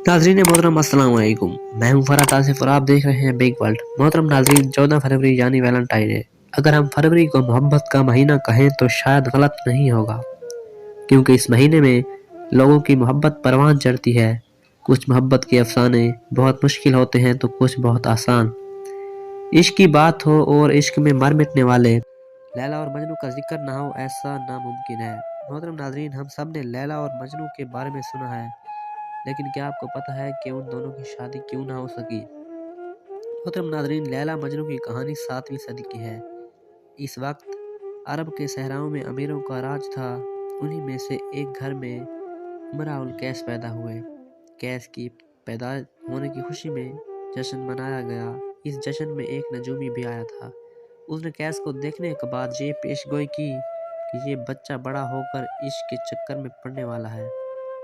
नाजरीन मोहतरम अस्सलाम वालेकुम। मैं हूं फरहाद आसिफ और आप देख रहे हैं बिग वर्ल्ड। मोहतरम नाजरीन, 14 फरवरी यानी वैलेंटाइन डे। अगर हम फरवरी को मोहब्बत का महीना कहें तो शायद गलत नहीं होगा, क्योंकि इस महीने में लोगों की मोहब्बत परवान चढ़ती है। कुछ मोहब्बत के अफसाने बहुत मुश्किल होते हैं तो कुछ बहुत आसान। इश्क की बात हो और इश्क में मर मिटने वाले लैला और मजनू का जिक्र ना हो, ऐसा नामुमकिन है। मोहतरम नाजरीन, हम सब ने लैला और मजनू के बारे में सुना है, लेकिन क्या आपको पता है कि उन दोनों की शादी क्यों ना हो सकी? मोहतरम नाजरीन, लैला मजनू की कहानी 7वीं सदी की है। इस वक्त अरब के सहराओं में अमीरों का राज था। उन्हीं में से एक घर में इमराउल कैस पैदा हुए। कैस की पैदा होने की खुशी में जश्न मनाया गया। इस जश्न में एक नजूमी भी आया था। उसने कैस को देखने के बाद ये पेशगोई की कि ये बच्चा बड़ा होकर इश्क के चक्कर में पड़ने वाला है।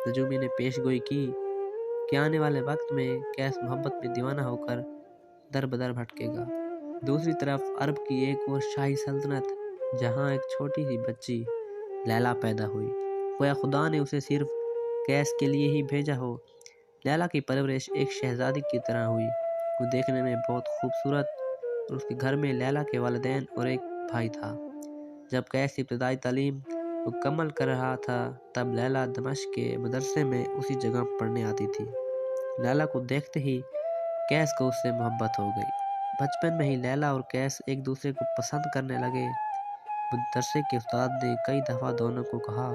नजूमी ने पेशगोई की कि आने वाले वक्त में कैस मोहब्बत में दीवाना होकर दर बदर भटकेगा। दूसरी तरफ अरब की एक और शाही सल्तनत, जहां एक छोटी सी बच्ची लैला पैदा हुई। गोया खुदा ने उसे सिर्फ कैस के लिए ही भेजा हो। लैला की परवरिश एक शहजादी की तरह हुई। वो देखने में बहुत खूबसूरत और उसके घर में लैला के वालिदैन और एक भाई था। जब कैस इब्तदाई तालीम मुकम्मल कर रहा था, तब लैला दमिश्क के मदरसे में उसी जगह पढ़ने आती थी। लैला को देखते ही कैस को उससे मोहब्बत हो गई। बचपन में ही लैला और कैस एक दूसरे को पसंद करने लगे। मदरसे के उस्ताद ने कई दफ़ा दोनों को कहा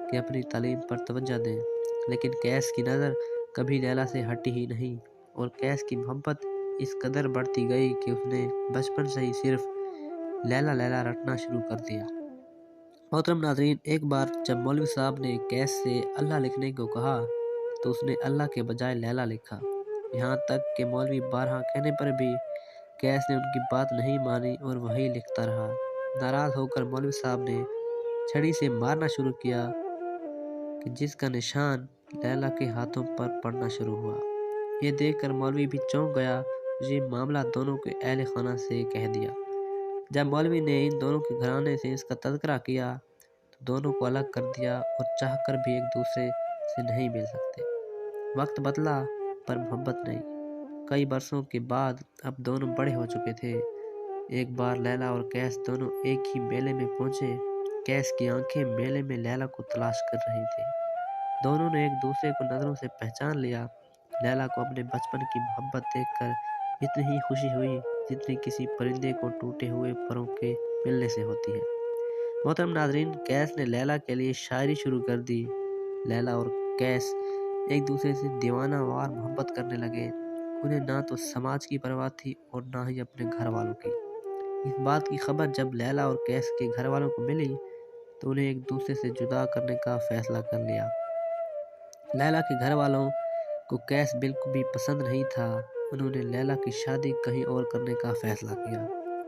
कि अपनी तालीम पर तवज्जो दें, लेकिन कैस की नज़र कभी लैला से हटी ही नहीं और कैस की मोहब्बत इस कदर बढ़ती गई कि उसने बचपन से ही सिर्फ लैला लैला रटना शुरू कर दिया। मोहतरम नाजरीन, एक बार जब मौलवी साहब ने कैस से अल्लाह लिखने को कहा तो उसने अल्लाह के बजाय लैला लिखा। यहाँ तक कि मौलवी बारहा कहने पर भी कैस ने उनकी बात नहीं मानी और वही लिखता रहा। नाराज़ होकर मौलवी साहब ने छड़ी से मारना शुरू किया, कि जिसका निशान लैला के हाथों पर पड़ना शुरू हुआ। ये देखकर मौलवी भी चौंक गया। ये मामला दोनों के अहले खाना से कह दिया। जब मौलवी ने इन दोनों के घराने से इसका तज़किरा किया तो दोनों को अलग कर दिया और चाहकर भी एक दूसरे से नहीं मिल सकते। वक्त बदला पर मोहब्बत नहीं। कई बरसों के बाद अब दोनों बड़े हो चुके थे। एक बार लैला और कैस दोनों एक ही मेले में पहुंचे। कैस की आंखें मेले में लैला को तलाश कर रही थी। दोनों ने एक दूसरे को नज़रों से पहचान लिया। लैला को अपने बचपन की मोहब्बत देखकर इतनी ही खुशी हुई जितनी किसी परिंदे को टूटे हुए परों के मिलने से होती है। मोहतरम नाजरीन, कैस ने लैला के लिए शायरी शुरू कर दी। लैला और कैस एक दूसरे से दीवाना वार मोहब्बत करने लगे। उन्हें ना तो समाज की परवाह थी और ना ही अपने घर वालों की। इस बात की खबर जब लैला और कैस के घर वालों को मिली तो उन्हें एक दूसरे से जुदा करने का फैसला कर लिया। लैला के घर वालों को कैस बिल्कुल भी पसंद नहीं था। उन्होंने लैला की शादी कहीं और करने का फैसला किया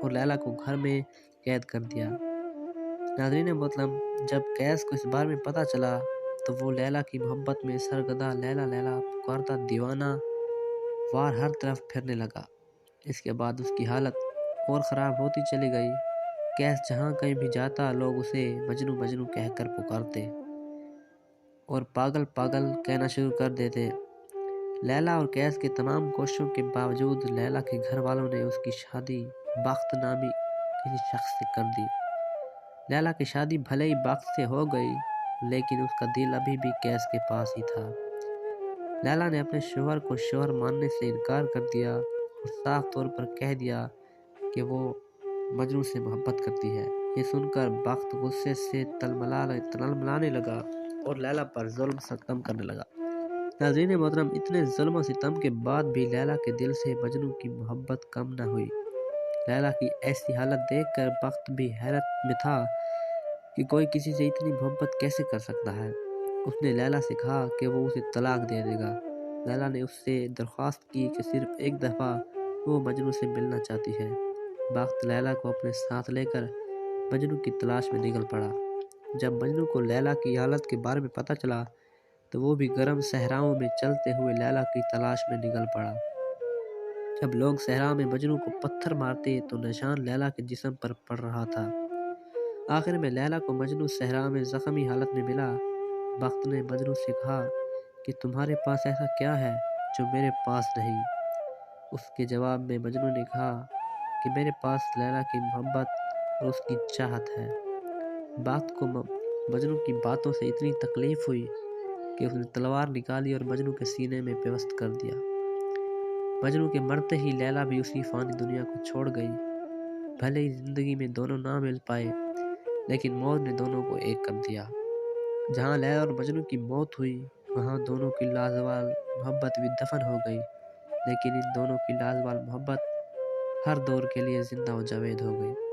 और लैला को घर में कैद कर दिया। नाज़रीन मोहतरम, जब कैस को इस बारे में पता चला तो वो लैला की मोहब्बत में सरगदा लैला लैला पुकारता दीवाना वार हर तरफ फिरने लगा। इसके बाद उसकी हालत और ख़राब होती चली गई। कैस जहाँ कहीं भी जाता लोग उसे मजनू मजनू कहकर पुकारते और पागल पागल कहना शुरू कर देते। लैला और कैस के तमाम कोशिशों के बावजूद लैला के घर वालों ने उसकी शादी बख्त नामी किसी शख्स से कर दी। लैला की शादी भले ही बख्त से हो गई, लेकिन उसका दिल अभी भी कैस के पास ही था। लैला ने अपने शोहर को शोहर मानने से इनकार कर दिया और साफ तौर पर कह दिया कि वो मजनू से मोहब्बत करती है। ये सुनकर बख्त गुस्से से तलमलाने लगा और लैला पर जुल्म सितम करने लगा। नाज़रीन मोहतरम, इतने जुल्म और सितम के बाद भी लैला के दिल से मजनू की मोहब्बत कम न हुई। लैला की ऐसी हालत देखकर बख्त भी हैरत में था कि कोई किसी से इतनी मोहब्बत कैसे कर सकता है। उसने लैला से कहा कि वो उसे तलाक दे देगा। लैला ने उससे दरख्वास्त की कि सिर्फ एक दफ़ा वो मजनू से मिलना चाहती है। बख्त लैला को अपने साथ लेकर मजनू की तलाश में निकल पड़ा। जब मजनू को लैला की हालत के बारे में पता चला तो वो भी गर्म सहराओं में चलते हुए लैला की तलाश में निकल पड़ा। जब लोग सहरा में मजनू को पत्थर मारते तो निशान लैला के जिस्म पर पड़ रहा था। आखिर में लैला को मजनू सहरा में जख्मी हालत में मिला। बख्त ने मजनू से कहा कि तुम्हारे पास ऐसा क्या है جو میرے پاس نہیں۔ اس کے جواب میں مجنوں نے کہا کہ میرے پاس لیلا کی محبت اور اس کی چاہت ہے۔ بات کو مجنوں کی باتوں سے اتنی تکلیف ہوئی کہ اس نے تلوار نکالی اور مجنوں کے سینے میں پیوست کر دیا۔ مجنوں کے مرتے ہی لیلا بھی اسی فانی دنیا کو چھوڑ گئی۔ بھلے ہی زندگی میں دونوں نہ مل پائے، لیکن موت نے دونوں کو ایک کر دیا۔ جہاں لیلا اور مجنوں کی موت ہوئی، وہاں دونوں کی لازوال محبت بھی دفن ہو گئی، لیکن ان دونوں کی لازوال محبت ہر دور کے لیے زندہ و جاوید ہو گئی۔